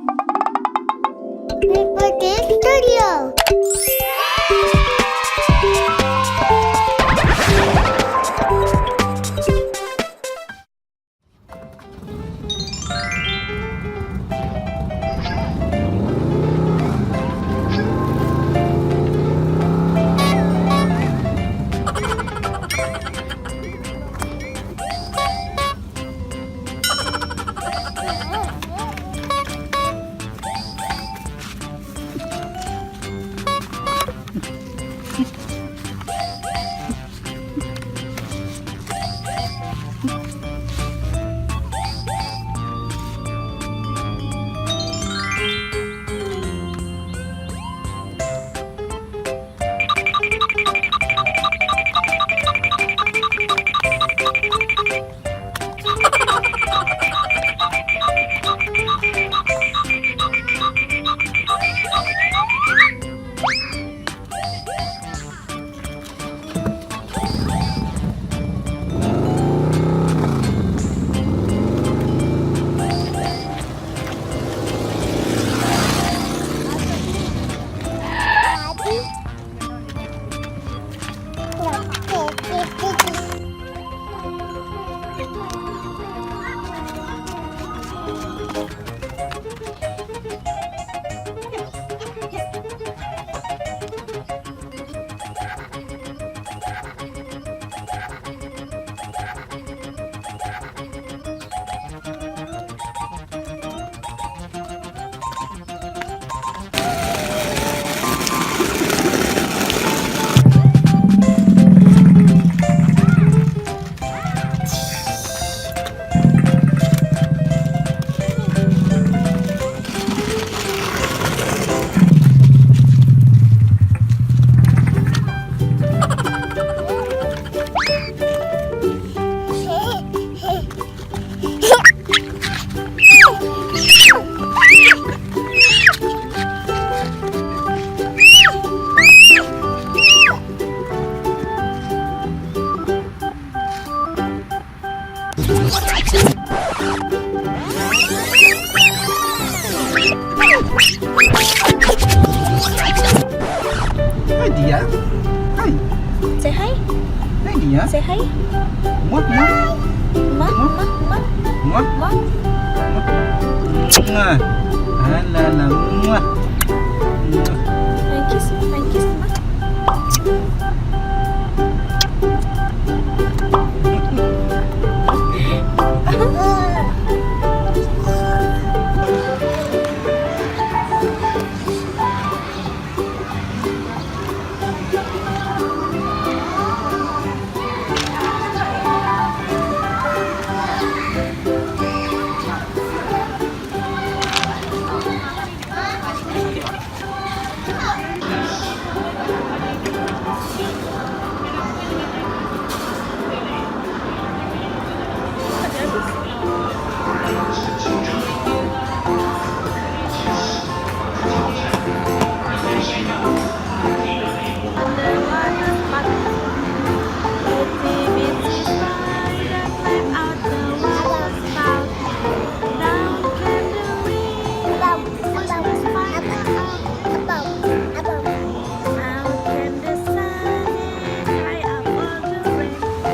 Studio. Hi Dhia. Hi. Say hi. Hi Dhia. Say hi. Muah muah. Ma, ma, ma, Muah. ma. Muah. Alala muah. Kiss, ma.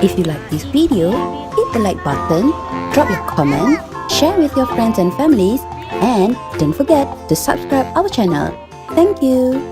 If you like this video, hit the like button, drop your comment, share with your friends and families, and don't forget to subscribe our channel. Thank you.